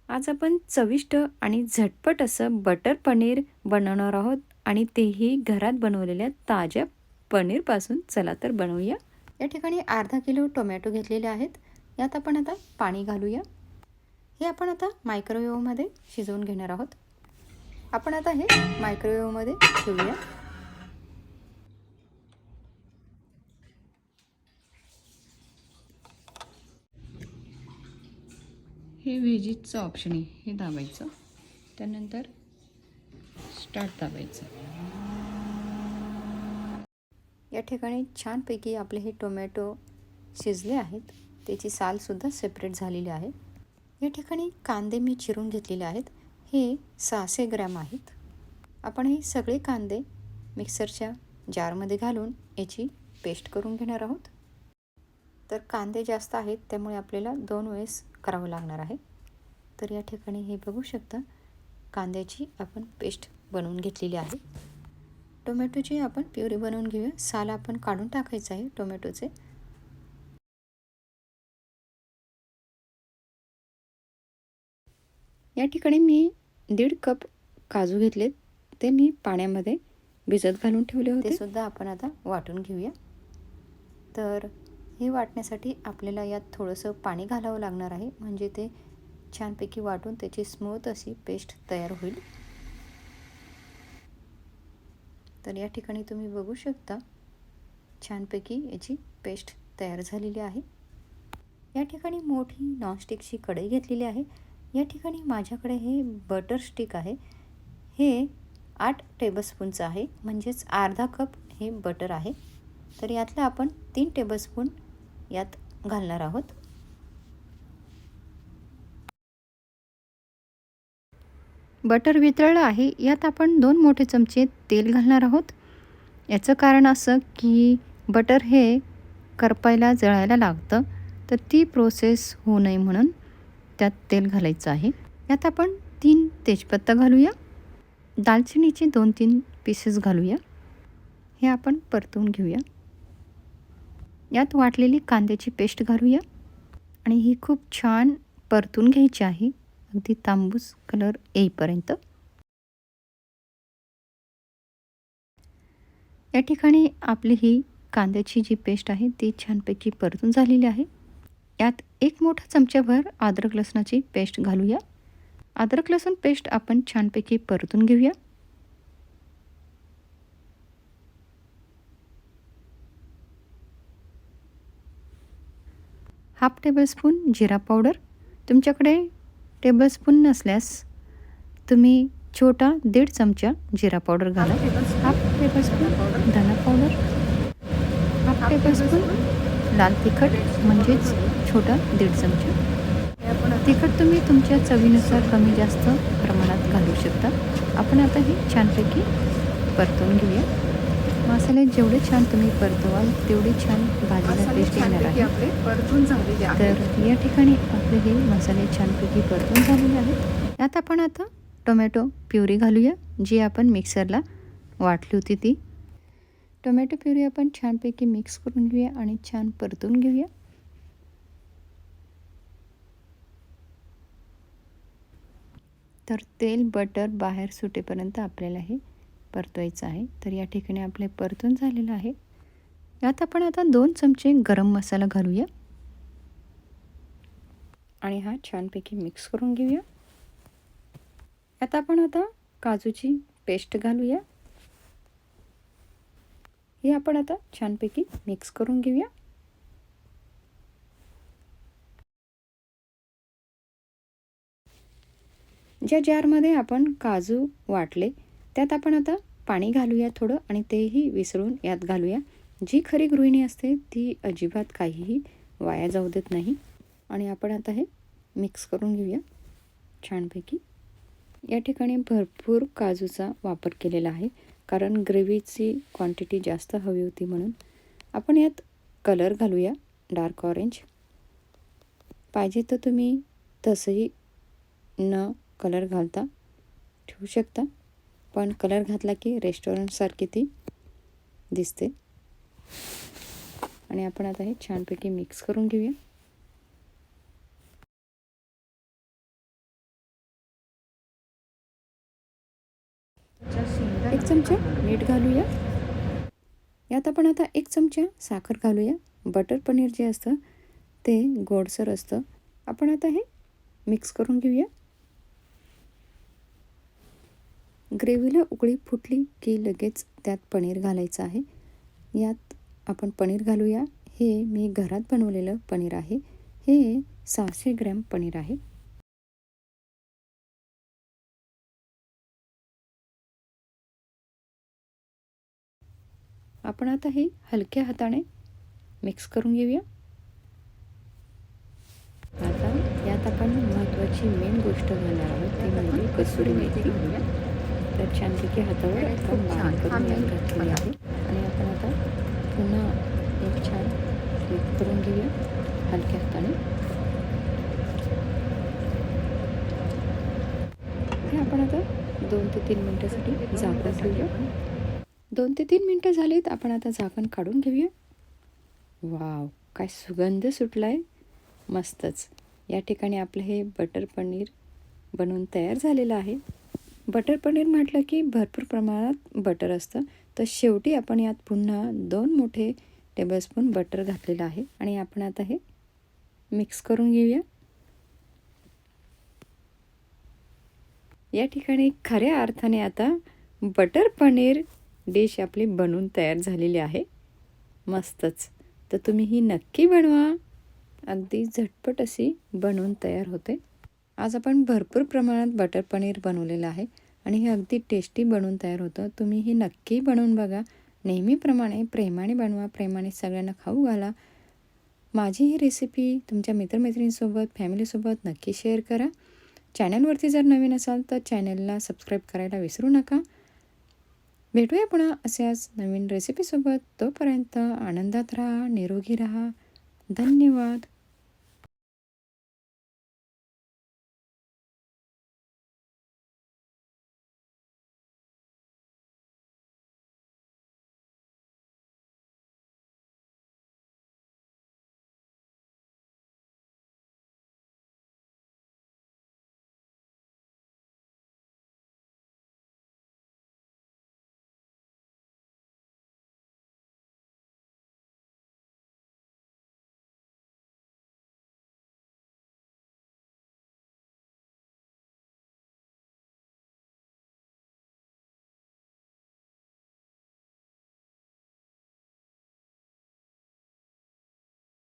आज आपण चविष्ट आणि झटपट असं बटर पनीर बनवणार आहोत आणि तेही घरात बनवलेल्या ताज्या पनीरपासून. चला तर बनवूया. या ठिकाणी अर्धा किलो टोमॅटो घेतलेले आहेत. यात आपण आता पाणी घालूया. हे आपण आता मायक्रोवेव्हमध्ये शिजवून घेणार आहोत. आपण आता हे मायक्रोवेव्हमध्ये ठेवूया. हे व्हेजीचं ऑप्शन आहे, हे दाबायचं. त्यानंतर स्टार्ट दाबायचं. या ठिकाणी छानपैकी आपले हे टोमॅटो शिजले आहेत. त्याची सालसुद्धा सेपरेट झालेली आहे. या ठिकाणी कांदे मी चिरून घेतलेले आहेत. हे 600 ग्रॅम आहेत. आपण हे सगळे कांदे मिक्सरच्या जारमध्ये घालून याची पेस्ट करून घेणार आहोत. तर कांदे जास्त आहेत त्यामुळे आपल्याला 2 वेळेस करावं लागणार आहे. तर या ठिकाणी हे बघू शकता, कांद्याची आपण पेस्ट बनवून घेतलेली आहे. टोमॅटोची आपण प्युरी बनवून घेऊया. साल आपण काढून टाकायचं आहे टोमॅटोचे. या ठिकाणी मी 1.5 कप काजू घेतलेत. ते मी पाण्यामध्ये भिजत घालून ठेवले होते. ते सुद्धा आपण आता वाटून घेऊया. तर हे वाटण्यासाठी आपल्याला यात थोडंसं पाणी घालावं लागणार आहे, म्हणजे ते छानपैकी वाटून त्याची स्मूथ अशी पेस्ट तयार होईल. तर या ठिकाणी तुम्ही बघू शकता, छानपैकी याची पेस्ट तयार झालेली आहे. या ठिकाणी मोठी नॉनस्टिकची कढई घेतलेली आहे. या ठिकाणी माझ्याकडे हे बटर स्टिक आहे. हे 8 टेबलस्पूनचं आहे, म्हणजेच अर्धा कप हे बटर आहे. तर यातलं आपण 3 टेबलस्पून यात घालणार आहोत. बटर वितळलं आहे. यात आपण 2 मोठे चमचे तेल घालणार आहोत. याचं कारण असं की बटर हे करपायला जळायला लागतं, तर ती प्रोसेस होऊ नये म्हणून त्यात तेल घालायचं आहे. यात आपण 3 तेजपत्ता घालूया. दालचिनीचे 2-3 पीसेस घालूया. हे आपण परतवून घेऊया. यात वाटलेली कांद्याची पेस्ट घालूया आणि ही खूप छान परतून घ्यायची आहे, अगदी तांबूस कलर येईपर्यंत. या ठिकाणी आपली ही कांद्याची जी पेस्ट आहे ती छानपैकी परतून झालेली आहे. यात 1 मोठा चमचाभर अद्रक लसणाची पेस्ट घालूया. अद्रक लसूण पेस्ट आपण छानपैकी परतून घेऊया. हाफ टेबलस्पून जिरा पावडर. तुमच्याकडे टेबलस्पून नसल्यास तुम्ही छोटा 1.5 चमचा जिरा पावडर घाला. हाफ टेबलस्पून धना पावडर, हाफ टेबलस्पून लाल तिखट म्हणजेच छोटा 1.5 चमचा. तिखट तुम्ही तुमच्या चवीनुसार कमी जास्त प्रमाणात घालू शकता. आपण आता हे छानपैकी परतवून घेऊया. मसाले जेवढे छान तुम्ही परतवाल तेवढे छान भाजीला टेस्ट येणार आहे. तर या ठिकाणी आपले हे मसाले छानपैकी परतून झालेले आहेत. यात आपण आता टोमॅटो प्युरी घालूया, जी आपण मिक्सरला वाटली होती ती. टोमॅटो प्युरी आपण छानपैकी मिक्स करून घेऊया आणि छान परतून घेऊया. तर तेल बटर बाहेर सुटेपर्यंत आपल्याला हे परतवायचं आहे. तर या ठिकाणी आपले परतून झालेलं आहे. यात आपण आता 2 चमचे गरम मसाला घालूया आणि हा छानपैकी मिक्स करून घेऊया. यात आपण आता काजूची पेस्ट घालूया. हे आपण आता छानपैकी मिक्स करून घेऊया. ज्या जारमध्ये आपण काजू वाटले त्यात आपण आता पाणी घालूया थोडं आणि तेही विसळून यात घालूया. जी खरी गृहिणी असते ती अजिबात काहीही वाया जाऊ देत नाही. आणि आपण आता हे मिक्स करून घेऊया छानपैकी. या ठिकाणी भरपूर काजूचा वापर केलेला आहे, कारण ग्रेव्हीची क्वांटिटी जास्त हवी होती म्हणून. आपण यात कलर घालूया, डार्क ऑरेंज. पाहिजे तर तुम्ही तसंही न कलर घालता ठेवू शकता, पण कलर घातला की रेस्टॉरंटसारखी ती दिसते. आणि आपण आता हे छानपैकी मिक्स करून घेऊया. 1 चमचा मीठ घालूया. यात आपण आता 1 चमचा साखर घालूया. बटर पनीर जे असतं ते गोडसर असतं. आपण आता हे मिक्स करून घेऊया. ग्रेव्हीला उकळी फुटली की लगेच त्यात पनीर घालायचं आहे. यात आपण पनीर घालूया. हे मी घरात बनवलेलं पनीर आहे. हे 600 ग्रॅम पनीर आहे. आपण आता हे हलक्या हाताने मिक्स करून घेऊया. आता यात आपण महत्त्वाची मेन गोष्ट घालणार आहोत ती म्हणजे कसुरी मेथी. तर छानपैकी हातावर आपण बारीक करून यात घातलेली आहे आणि आपण आता पुन्हा एक छान मिक्स करून घेऊया हलक्या हाताने. हे आपण आता 2 ते 3 मिनिटासाठी झाकून ठेवूया. 2 ते 3 मिनिटं झालीत. आपण आता झाकण काढून घेऊया. वाव, काय सुगंध सुटलाय, मस्तच. या ठिकाणी आपलं हे बटर पनीर बनवून तयार झालेलं आहे. बटर पनीर म्हटलं की भरपूर प्रमाणात बटर असतं. तर शेवटी आपण यात पुन्हा 2 मोठे टेबलस्पून बटर घातलेलं आहे आणि आपण आता हे मिक्स करून घेऊया. या ठिकाणी खऱ्या अर्थाने आता बटर पनीर डिश आपली बनवून तयार झालेली आहे. मस्तच. तर तुम्ही ही नक्की बनवा. अगदी झटपट अशी बनवून तयार होते. आज आपण भरपूर प्रमाणात बटर पनीर बनवलेलं आहे आणि हे अगदी टेस्टी बनवून तयार होतं. तुम्ही ही नक्की बनवून बघा. नेहमीप्रमाणे प्रेमाने बनवा, प्रेमाने सगळ्यांना खाऊ घाला. माझी ही रेसिपी तुमच्या मित्रमैत्रिणींसोबत, फॅमिलीसोबत नक्की शेअर करा. चॅनलवरती जर नवीन असाल तर चॅनलला सबस्क्राईब करायला विसरू नका. भेटूया पुन्हा अशाच नवीन रेसिपीसोबत. तोपर्यंत आनंदात राहा, निरोगी राहा. धन्यवाद.